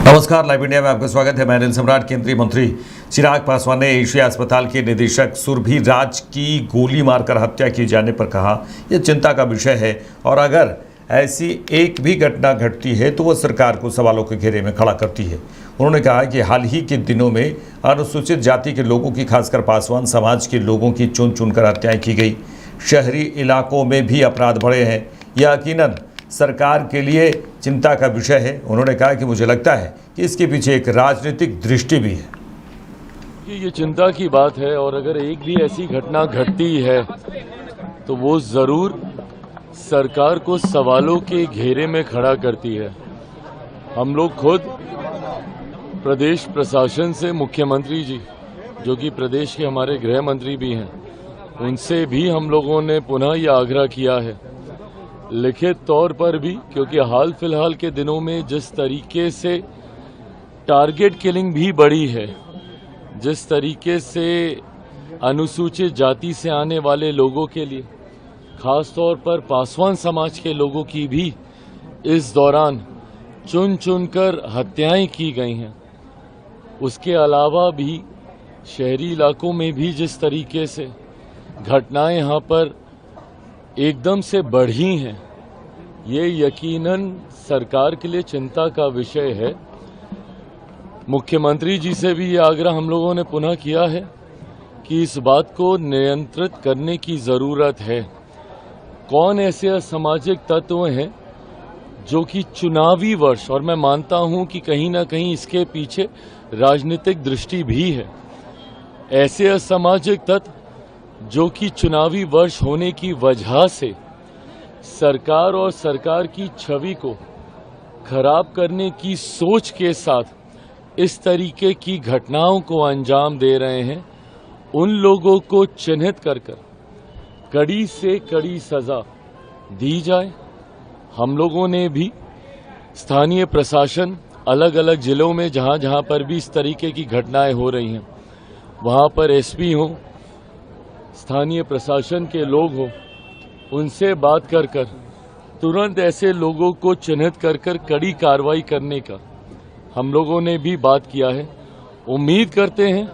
नमस्कार, live India में आपका स्वागत है। मैं अनिल सम्राट। केंद्रीय मंत्री चिराग पासवान ने एशिया अस्पताल के निदेशक सुरभि राज की गोली मारकर हत्या किए जाने पर कहा, यह चिंता का विषय है और अगर ऐसी एक भी घटना घटती है तो वह सरकार को सवालों के घेरे में खड़ा करती है। उन्होंने कहा कि हाल ही के दिनों में अनुसूचित जाति के लोगों की, खासकर पासवान समाज के लोगों की चुन चुनकर हत्याएं की गई। शहरी इलाकों में भी अपराध बढ़े हैं। यह यकीनन सरकार के लिए चिंता का विषय है। उन्होंने कहा कि मुझे लगता है कि इसके पीछे एक राजनीतिक दृष्टि भी है। ये चिंता की बात है और अगर एक भी ऐसी घटना घटती है तो वो जरूर सरकार को सवालों के घेरे में खड़ा करती है। हम लोग खुद प्रदेश प्रशासन से मुख्यमंत्री जी, जो कि प्रदेश के हमारे गृह मंत्री भी हैं, उनसे भी हम लोगों ने पुनः ये आग्रह किया है लिखित तौर पर भी, क्योंकि हाल फिलहाल के दिनों में जिस तरीके से टारगेट किलिंग भी बढ़ी है, जिस तरीके से अनुसूचित जाति से आने वाले लोगों के लिए, खास तौर पर पासवान समाज के लोगों की भी इस दौरान चुन चुनकर हत्याएं की गई हैं। उसके अलावा भी शहरी इलाकों में भी जिस तरीके से घटनाएं यहाँ पर एकदम से बढ़ी हैं, ये यकीनन सरकार के लिए चिंता का विषय है। मुख्यमंत्री जी से भी ये आग्रह हम लोगों ने पुनः किया है कि इस बात को नियंत्रित करने की जरूरत है। कौन ऐसे असामाजिक तत्व हैं जो कि चुनावी वर्ष, और मैं मानता हूं कि कहीं ना कहीं इसके पीछे राजनीतिक दृष्टि भी है, ऐसे असामाजिक तत्व जो कि चुनावी वर्ष होने की वजह से सरकार और सरकार की छवि को खराब करने की सोच के साथ इस तरीके की घटनाओं को अंजाम दे रहे हैं, उन लोगों को चिन्हित कर कड़ी से कड़ी सजा दी जाए। हम लोगों ने भी स्थानीय प्रशासन, अलग अलग जिलों में जहां जहां पर भी इस तरीके की घटनाएं हो रही हैं, वहां पर एसपी हो, स्थानीय प्रशासन के लोग हो, उनसे बात कर तुरंत ऐसे लोगों को चिन्हित कर कड़ी कार्रवाई करने का हम लोगों ने भी बात किया है। उम्मीद करते हैं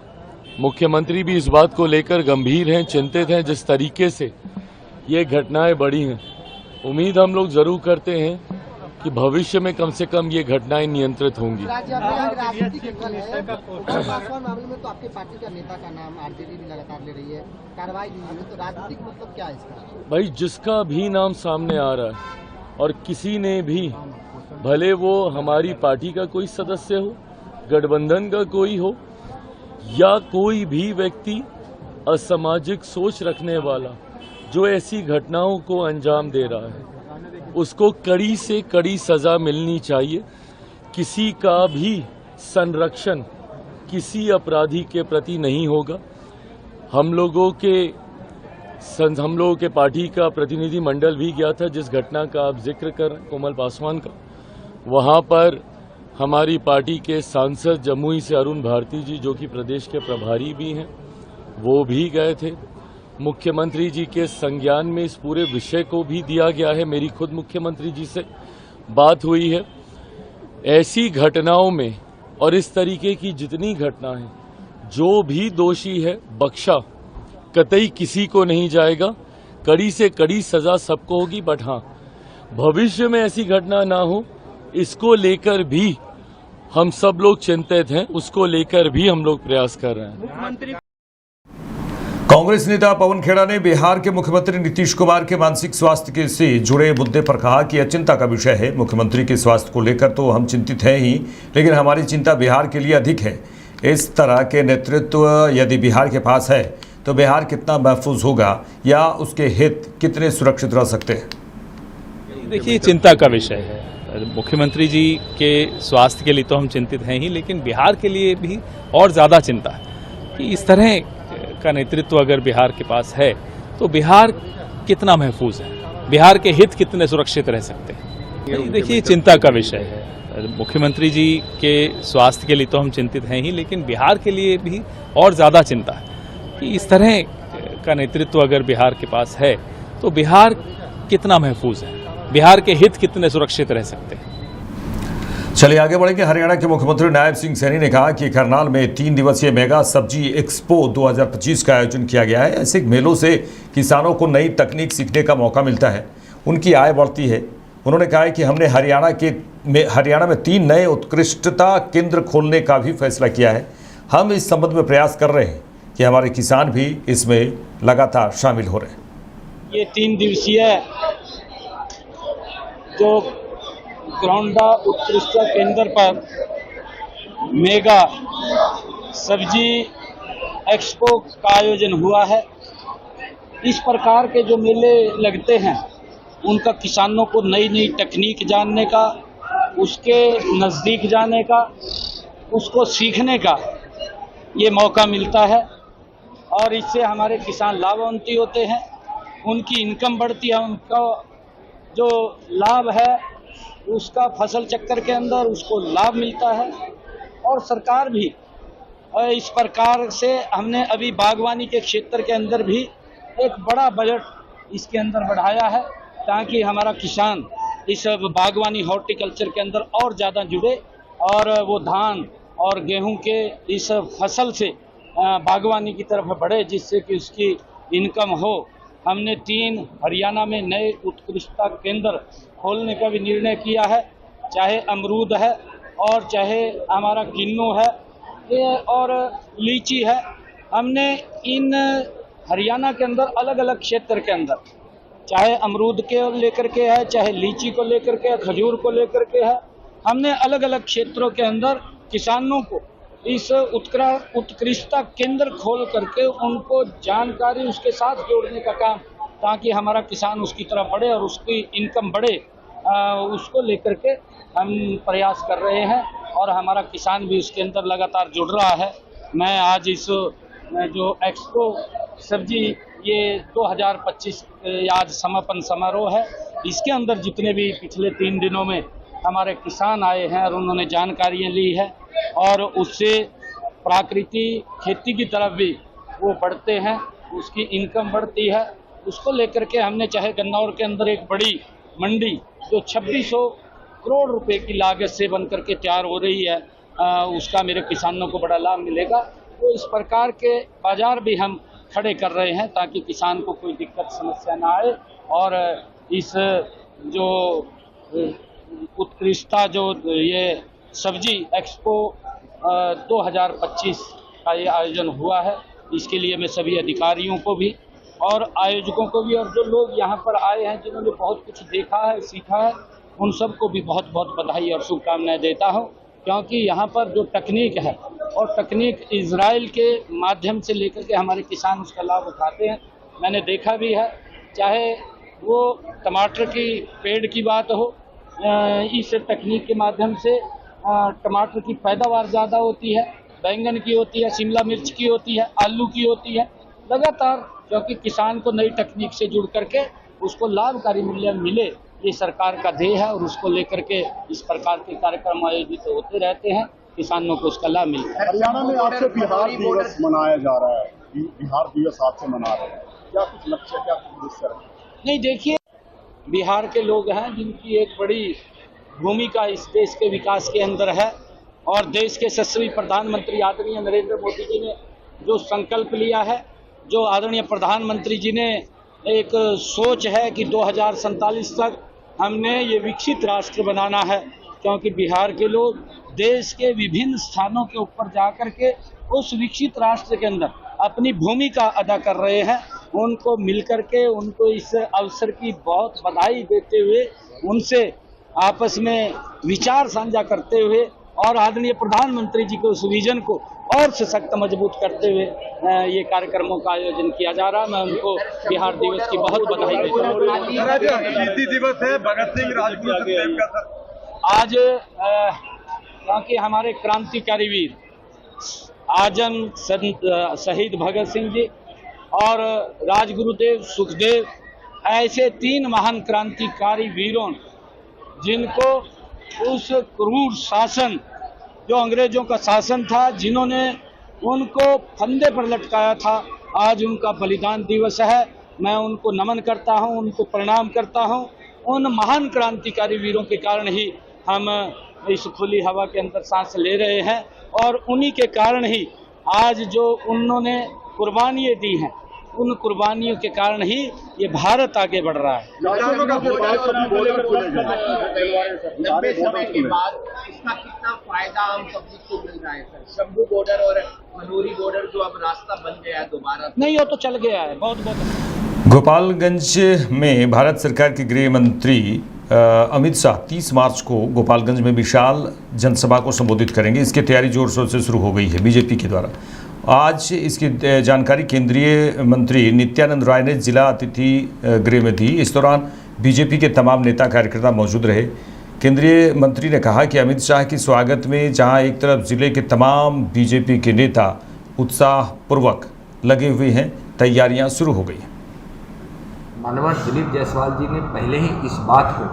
मुख्यमंत्री भी इस बात को लेकर गंभीर हैं, चिंतित हैं। जिस तरीके से ये घटनाएं बढ़ी हैं, उम्मीद हम लोग जरूर करते हैं कि भविष्य में कम से कम ये घटनाएं नियंत्रित होंगी। मामले में तो आपकी पार्टी का नेता का नाम आरजेडी भी लगातार ले रही है, कार्रवाई नहीं हुई, तो राजनीतिक मतलब क्या है इसका? भाई, जिसका भी नाम सामने आ रहा है और किसी ने भी, भले वो हमारी पार्टी का कोई सदस्य हो, गठबंधन का कोई हो, या कोई भी व्यक्ति असामाजिक सोच रखने वाला जो ऐसी घटनाओं को अंजाम दे रहा है, उसको कड़ी से कड़ी सजा मिलनी चाहिए। किसी का भी संरक्षण किसी अपराधी के प्रति नहीं होगा। हम लोगों के पार्टी का प्रतिनिधि मंडल भी गया था, जिस घटना का आप जिक्र कर रहे हैं, कोमल पासवान का, वहां पर हमारी पार्टी के सांसद जमुई से अरुण भारती जी, जो कि प्रदेश के प्रभारी भी हैं, वो भी गए थे। मुख्यमंत्री जी के संज्ञान में इस पूरे विषय को भी दिया गया है। मेरी खुद मुख्यमंत्री जी से बात हुई है। ऐसी घटनाओं में और इस तरीके की जितनी घटना है, जो भी दोषी है बख्शा कतई किसी को नहीं जाएगा। कड़ी से कड़ी सजा सबको होगी। बट हाँ, भविष्य में ऐसी घटना ना हो, इसको लेकर भी हम सब लोग चिंतित हैं, उसको लेकर भी हम लोग प्रयास कर रहे हैं। कांग्रेस नेता पवन खेड़ा ने बिहार के मुख्यमंत्री नीतीश कुमार के मानसिक स्वास्थ्य से जुड़े मुद्दे पर कहा कि यह चिंता का विषय है। मुख्यमंत्री के स्वास्थ्य को लेकर तो हम चिंतित हैं ही, लेकिन हमारी चिंता बिहार के लिए अधिक है। इस तरह के नेतृत्व यदि बिहार के पास है तो बिहार कितना महफूज होगा या उसके हित कितने सुरक्षित रह सकते हैं। देखिए, चिंता का विषय है। मुख्यमंत्री जी के स्वास्थ्य के लिए तो हम चिंतित हैं ही, लेकिन बिहार के लिए भी और ज़्यादा चिंता है कि इस तरह का नेतृत्व अगर बिहार के पास है तो बिहार कितना महफूज है, बिहार के हित कितने सुरक्षित रह सकते हैं। देखिए, चिंता का विषय है। मुख्यमंत्री जी के स्वास्थ्य के लिए तो हम चिंतित हैं ही, लेकिन बिहार के लिए भी और ज़्यादा चिंता है कि इस तरह का नेतृत्व अगर बिहार के पास है तो बिहार कितना महफूज है, बिहार के हित कितने सुरक्षित रह सकते हैं। चलिए आगे बढ़ेंगे। हरियाणा के मुख्यमंत्री नायब सिंह सैनी ने कहा कि करनाल में 3 दिवसीय मेगा सब्जी एक्सपो 2025 का आयोजन किया गया है। ऐसे मेलों से किसानों को नई तकनीक सीखने का मौका मिलता है, उनकी आय बढ़ती है। उन्होंने कहा है कि हमने हरियाणा में 3 नए उत्कृष्टता केंद्र खोलने का भी फैसला किया है। हम इस संबंध में प्रयास कर रहे हैं कि हमारे किसान भी इसमें लगातार शामिल हो रहे हैं। ये 3 दिवसीय जो ग्राउंडा उत्कृष्ट केंद्र पर मेगा सब्जी एक्सपो का आयोजन हुआ है। इस प्रकार के जो मेले लगते हैं उनका किसानों को नई नई तकनीक जानने का, उसके नज़दीक जाने का, उसको सीखने का ये मौका मिलता है और इससे हमारे किसान लाभान्वित होते हैं, उनकी इनकम बढ़ती है, उनका जो लाभ है उसका फसल चक्कर के अंदर उसको लाभ मिलता है। और सरकार भी इस प्रकार से हमने अभी बागवानी के क्षेत्र के अंदर भी एक बड़ा बजट इसके अंदर बढ़ाया है ताकि हमारा किसान इस बागवानी हॉर्टिकल्चर के अंदर और ज़्यादा जुड़े और वो धान और गेहूं के इस फसल से बागवानी की तरफ बढ़े, जिससे कि उसकी इनकम हो। हमने 3 हरियाणा में नए उत्कृष्टता केंद्र खोलने का भी निर्णय किया है, चाहे अमरूद है और चाहे हमारा किन्नू है और लीची है। हमने इन हरियाणा के अंदर अलग अलग क्षेत्र के अंदर, चाहे अमरूद के लेकर के है, चाहे लीची को लेकर के है, खजूर को लेकर के है, हमने अलग अलग क्षेत्रों के अंदर किसानों को इस उत्कृष्टता केंद्र खोल करके उनको जानकारी उसके साथ जोड़ने का काम, ताकि हमारा किसान उसकी तरफ बढ़े और उसकी इनकम बढ़े, उसको लेकर के हम प्रयास कर रहे हैं और हमारा किसान भी उसके अंदर लगातार जुड़ रहा है। मैं आज इस जो एक्सपो सब्जी ये 2025 आज समापन समारोह है, इसके अंदर जितने भी पिछले 3 दिनों में हमारे किसान आए हैं और उन्होंने जानकारियाँ ली है और उससे प्राकृतिक खेती की तरफ भी वो बढ़ते हैं, उसकी इनकम बढ़ती है। उसको लेकर के हमने चाहे गन्नौर के अंदर एक बड़ी मंडी जो 2600 करोड़ रुपए की लागत से बनकर के तैयार हो रही है, उसका मेरे किसानों को बड़ा लाभ मिलेगा। तो इस प्रकार के बाजार भी हम खड़े कर रहे हैं ताकि किसान को कोई दिक्कत समस्या ना आए और इस जो उत्कृष्टता जो ये सब्जी एक्सपो 2025 का ये आयोजन हुआ है, इसके लिए मैं सभी अधिकारियों को भी और आयोजकों को भी और जो लोग यहाँ पर आए हैं जिन्होंने बहुत कुछ देखा है, सीखा है, उन सबको भी बहुत बहुत बधाई और शुभकामनाएं देता हूँ। क्योंकि यहाँ पर जो तकनीक है और तकनीक इजराइल के माध्यम से लेकर के हमारे किसान उसका लाभ उठाते हैं। मैंने देखा भी है, चाहे वो टमाटर की पेड़ की बात हो, इस तकनीक के माध्यम से टमाटर की पैदावार ज़्यादा होती है, बैंगन की होती है, शिमला मिर्च की होती है, आलू की होती है। लगातार क्योंकि किसान को नई तकनीक से जुड़ करके उसको लाभकारी मूल्य मिले, ये सरकार का ध्येय है और उसको लेकर के इस प्रकार के कार्यक्रम आयोजित होते रहते हैं, किसानों को उसका लाभ मिलता है। हरियाणा में आज से बिहार दिवस मनाया जा रहा है, बिहार दिवस आज से मना रहे हैं, क्या कुछ लक्ष्य, क्या कुछ उद्देश्य है? नहीं, देखिए, बिहार के लोग हैं जिनकी एक बड़ी भूमिका इस देश के विकास के अंदर है और देश के यशस्वी प्रधानमंत्री आदरणीय नरेंद्र मोदी जी ने जो संकल्प लिया है, जो आदरणीय प्रधानमंत्री जी ने एक सोच है कि 2047 तक हमने ये विकसित राष्ट्र बनाना है, क्योंकि बिहार के लोग देश के विभिन्न स्थानों के ऊपर जाकर के उस विकसित राष्ट्र के अंदर अपनी भूमिका अदा कर रहे हैं। उनको मिलकर के उनको इस अवसर की बहुत बधाई देते हुए, उनसे आपस में विचार साझा करते हुए और आदरणीय प्रधानमंत्री जी के उस विजन को और सशक्त मजबूत करते हुए ये कार्यक्रमों का आयोजन किया जा रहा है। मैं उनको बिहार दिवस की बहुत बधाई देता हूँ। दिवस है भगत सिंह राजगुरु का आज क्योंकि हमारे क्रांतिकारी वीर आजम शहीद भगत सिंह जी और राजगुरुदेव सुखदेव ऐसे 3 महान क्रांतिकारी वीरों जिनको उस क्रूर शासन जो अंग्रेजों का शासन था, जिन्होंने उनको फंदे पर लटकाया था, आज उनका बलिदान दिवस है। मैं उनको नमन करता हूं, उनको प्रणाम करता हूं। उन महान क्रांतिकारी वीरों के कारण ही हम इस खुली हवा के अंदर सांस ले रहे हैं, और उन्हीं के कारण ही आज जो उन्होंने कुर्बानियाँ दी हैं, उन कुर्बानियों के कारण ही ये भारत आगे बढ़ रहा है। लंबे समय के बाद इसका कितना फायदा हम पब्लिक को मिल रहा है सर? शंभू बॉर्डर और मनोरी बॉर्डर जो अब रास्ता बन गया है दोबारा, नहीं, वो तो चल गया है, बहुत बहुत। गोपालगंज में भारत सरकार के गृह मंत्री अमित शाह 30 मार्च को गोपालगंज में विशाल जनसभा को संबोधित करेंगे। इसकी तैयारी जोर शोर से शुरू हो गई है बीजेपी के द्वारा। आज इसकी जानकारी केंद्रीय मंत्री नित्यानंद राय ने जिला अतिथि गृह में दी। इस दौरान बीजेपी के तमाम नेता कार्यकर्ता मौजूद रहे। केंद्रीय मंत्री ने कहा कि अमित शाह के स्वागत में जहां एक तरफ जिले के तमाम बीजेपी के नेता उत्साहपूर्वक लगे हुए हैं, तैयारियां शुरू हो गई हैं। माननीय दिलीप जायसवाल जी ने पहले ही इस बात को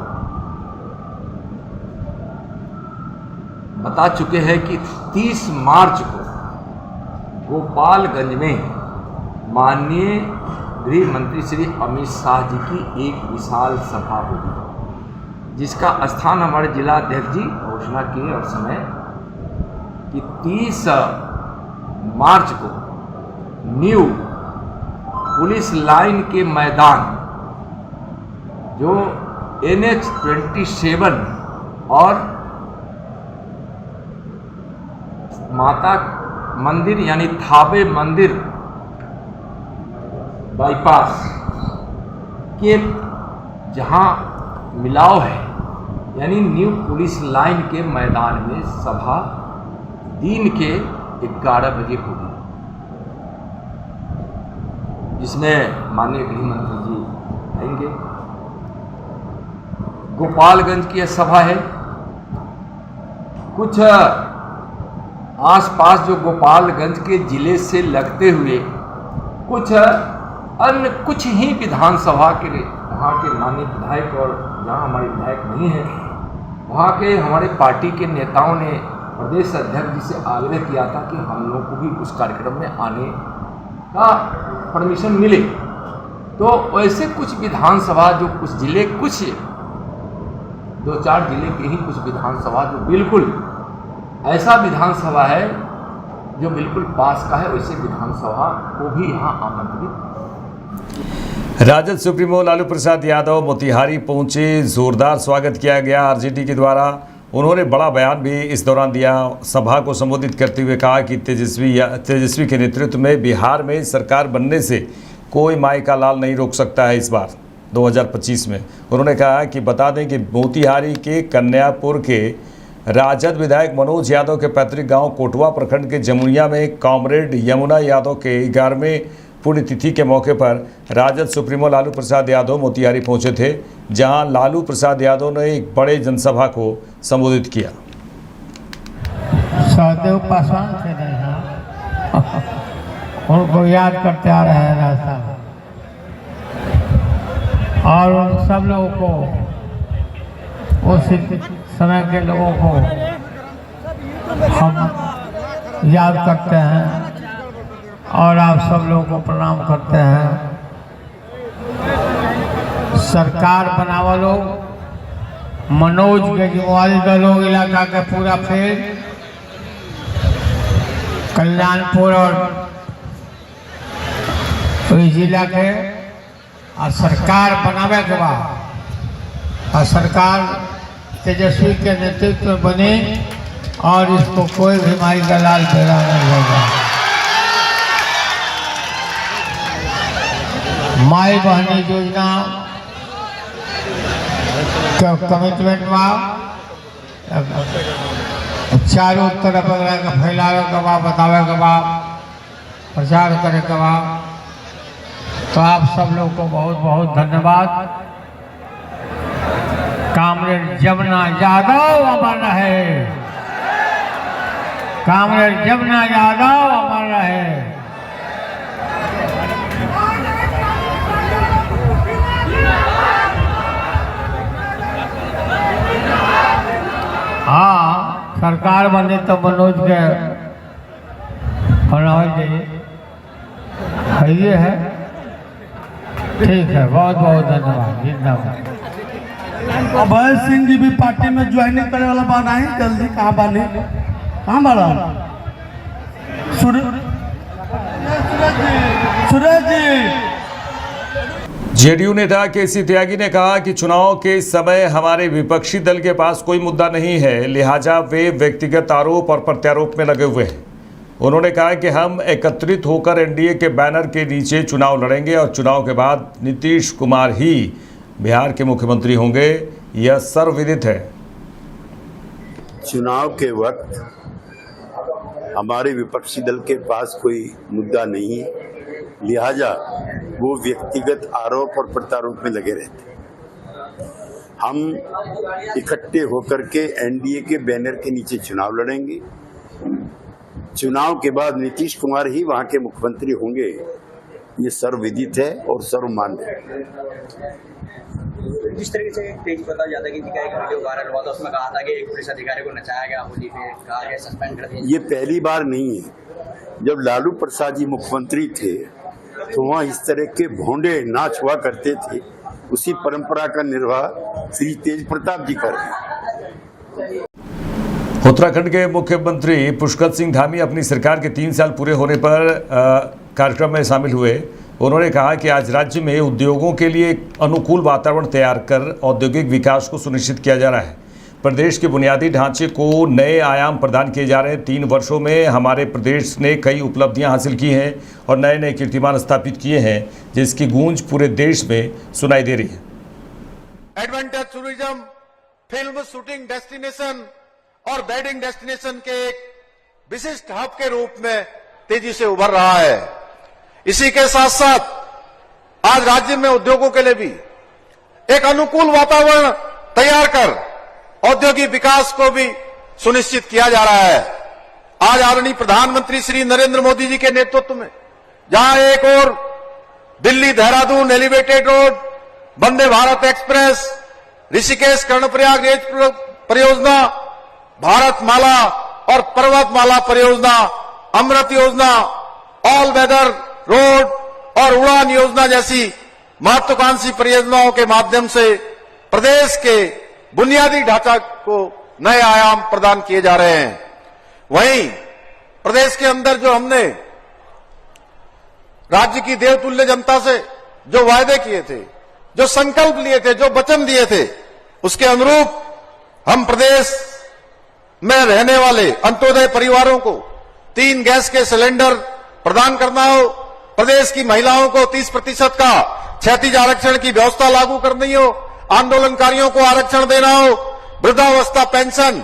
बता चुके हैं कि 30 मार्च को गोपालगंज में माननीय गृह मंत्री श्री अमित शाह जी की एक विशाल सभा होगी, जिसका स्थान हमारे जिला अध्यक्ष जी घोषणा किए और समय कि 30 मार्च को न्यू पुलिस लाइन के मैदान जो NH-27 और माता मंदिर यानी थाबे मंदिर बाईपास के जहां मिलाव है, यानी न्यू पुलिस लाइन के मैदान में सभा दिन के 11 बजे होगी, जिसमें माननीय गृह मंत्री जी आएंगे। गोपालगंज की यह सभा है। कुछ आसपास जो गोपालगंज के जिले से लगते हुए कुछ ही विधानसभा के वहाँ के माननीय विधायक, और जहाँ हमारे विधायक नहीं है वहाँ के हमारे पार्टी के नेताओं ने प्रदेश अध्यक्ष जी से आग्रह किया था कि हम लोग को भी उस कार्यक्रम में आने का परमिशन मिले। तो वैसे कुछ विधानसभा जो कुछ जिले, कुछ 2-4 जिले के ही कुछ विधानसभा जो बिल्कुल ऐसा विधानसभा है जो बिल्कुल पास का है, वैसे विधानसभा को भी यहाँ आमंत्रित। राजद सुप्रीमो लालू प्रसाद यादव मोतिहारी पहुंचे। जोरदार स्वागत किया गया आरजेडी के द्वारा। उन्होंने बड़ा बयान भी इस दौरान दिया। सभा को संबोधित करते हुए कहा कि तेजस्वी के नेतृत्व में बिहार में सरकार बनने से कोई माई का लाल नहीं रोक सकता है। इस बार 2025 में उन्होंने कहा कि बता दें कि मोतिहारी के कन्यापुर के राजद विधायक मनोज यादव के पैतृक गांव कोटवा प्रखंड के जमुनिया में कॉमरेड यमुना यादव के 11वें पुण्यतिथि के मौके पर राजद सुप्रीमो लालू प्रसाद यादव मोतिहारी पहुंचे थे, जहां लालू प्रसाद यादव ने एक बड़े जनसभा को संबोधित किया। सहदेव पासवान थे उनको याद करते आ रहे हैं रास्ता, और उन सब लोगों को, उस समय के लोगों को हम याद करते हैं और आप सब लोगों को प्रणाम करते हैं। सरकार बनावा लोग मनोज केजरीवाल का लोग इलाका का पूरा फेर कल्याणपुर और जिला के और सरकार बनावे के बाद और सरकार तेजस्वी के नेतृत्व में बने और इसको कोई भी माई का लाल फेरा नहीं होगा। माई बहनी योजना के कमिटमेंट में चारों तरफ का फैलावे के बाद, बतावे के बाद, प्रचार करे के बाद, तो आप सब लोग को बहुत बहुत धन्यवाद। कामरेड जमुना यादव अमर रहे, कामरेड जमुना यादव अमर रहे। हाँ, सरकार बने तो मनोज के बनावे ये है। ठीक है, बहुत बहुत धन्यवाद। जिंदाबाद। अभय सिंह जी भी पार्टी में ज्वाइनिंग करने वाला बना है, जल्दी कहाँ बने, कहाँ बना? सूरज जी। जेडीयू नेता केसी त्यागी ने कहा कि चुनाव के समय हमारे विपक्षी दल के पास कोई मुद्दा नहीं है, लिहाजा वे व्यक्तिगत आरोप और प्रत्यारोप में लगे हुए हैं। उन्होंने कहा कि हम एकत्रित होकर एनडीए के बैनर के नीचे चुनाव लड़ेंगे और चुनाव के बाद नीतीश कुमार ही बिहार के मुख्यमंत्री होंगे, यह सर्वविदित है। चुनाव के वक्त हमारे विपक्षी दल के पास कोई मुद्दा नहीं है, लिहाजा वो व्यक्तिगत आरोप और प्रत्यारोप में लगे रहते हैं। हम इकट्ठे होकर के एनडीए के बैनर के नीचे चुनाव लड़ेंगे। चुनाव के बाद नीतीश कुमार ही वहां के मुख्यमंत्री होंगे, ये सर्वविदित है और सर्वमान्य है। जिस तरीके से तेज प्रताप यादव की एक वीडियो वायरल हुआ था, उसमें कहा था कि एक पुलिस अधिकारी को नचाया गया, होली पे कहा गया सस्पेंड कर दिया। ये पहली बार नहीं है। जब लालू प्रसाद जी मुख्यमंत्री थे तो वहाँ इस तरह के भोंडे नाच हुआ करते थे। उसी परंपरा का निर्वाह श्री तेज प्रताप जी कर रहे हैं। उत्तराखंड के मुख्यमंत्री पुष्कर सिंह धामी अपनी सरकार के 3 साल पूरे होने पर कार्यक्रम में शामिल हुए। उन्होंने कहा कि आज राज्य में उद्योगों के लिए एक अनुकूल वातावरण तैयार कर औद्योगिक विकास को सुनिश्चित किया जा रहा है। प्रदेश के बुनियादी ढांचे को नए आयाम प्रदान किए जा रहे हैं। 3 वर्षों में हमारे प्रदेश ने कई उपलब्धियां हासिल की हैं और नए नए कीर्तिमान स्थापित किए हैं, जिसकी गूंज पूरे देश में सुनाई दे रही है। Adventure tourism, film shooting destination और वेडिंग डेस्टिनेशन के एक विशिष्ट हब के रूप में तेजी से उभर रहा है। इसी के साथ साथ आज राज्य में उद्योगों के लिए भी एक अनुकूल वातावरण तैयार कर औद्योगिक विकास को भी सुनिश्चित किया जा रहा है। आज आदरणीय प्रधानमंत्री श्री नरेंद्र मोदी जी के नेतृत्व में जहां एक और Delhi Dehradun elevated road, Vande Bharat express, Rishikesh Karnaprayag rail परियोजना, भारत माला और पर्वतमाला परियोजना, अमृत योजना, ऑल वेदर रोड और उड़ान योजना जैसी महत्वाकांक्षी परियोजनाओं के माध्यम से प्रदेश के बुनियादी ढांचा को नए आयाम प्रदान किए जा रहे हैं। वहीं प्रदेश के अंदर जो हमने राज्य की देवतुल्य जनता से जो वायदे किए थे, जो संकल्प लिए थे, जो वचन दिए थे, उसके अनुरूप हम प्रदेश में रहने वाले अंत्योदय परिवारों को 3 गैस के सिलेंडर प्रदान करना हो, प्रदेश की महिलाओं को 30% का क्षैतिज आरक्षण की व्यवस्था लागू करनी हो, आंदोलनकारियों को आरक्षण देना हो, वृद्धावस्था पेंशन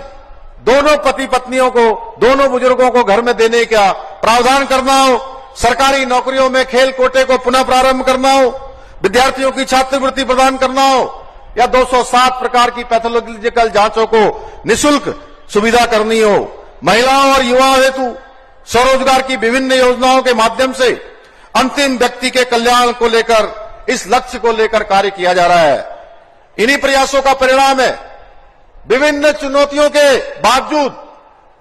दोनों पति पत्नियों को, दोनों बुजुर्गों को घर में देने का प्रावधान करना हो, सरकारी नौकरियों में खेल कोटे को पुनः प्रारंभ करना हो, विद्यार्थियों की छात्रवृत्ति प्रदान करना हो या 207 प्रकार की पैथोलॉजिकल जांचों को निःशुल्क सुविधा करनी हो, महिलाओं और युवाओं हेतु स्वरोजगार की विभिन्न योजनाओं के माध्यम से अंतिम व्यक्ति के कल्याण को लेकर, इस लक्ष्य को लेकर कार्य किया जा रहा है। इन्हीं प्रयासों का परिणाम है विभिन्न चुनौतियों के बावजूद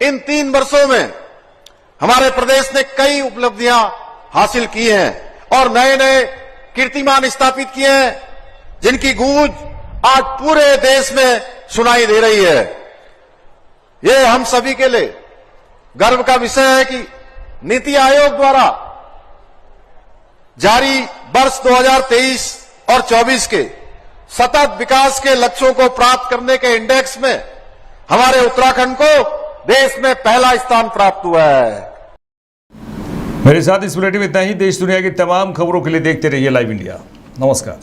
इन 3 वर्षों में हमारे प्रदेश ने कई उपलब्धियां हासिल की हैं और नए नए कीर्तिमान स्थापित किए हैं, जिनकी गूंज आज पूरे देश में सुनाई दे रही है। ये हम सभी के लिए गर्व का विषय है कि नीति आयोग द्वारा जारी वर्ष 2023 और 24 के सतत विकास के लक्ष्यों को प्राप्त करने के इंडेक्स में हमारे उत्तराखंड को देश में पहला स्थान प्राप्त हुआ है। मेरे साथ इस बुलेटिन में इतना ही। देश दुनिया की तमाम खबरों के लिए देखते रहिए लाइव इंडिया। नमस्कार।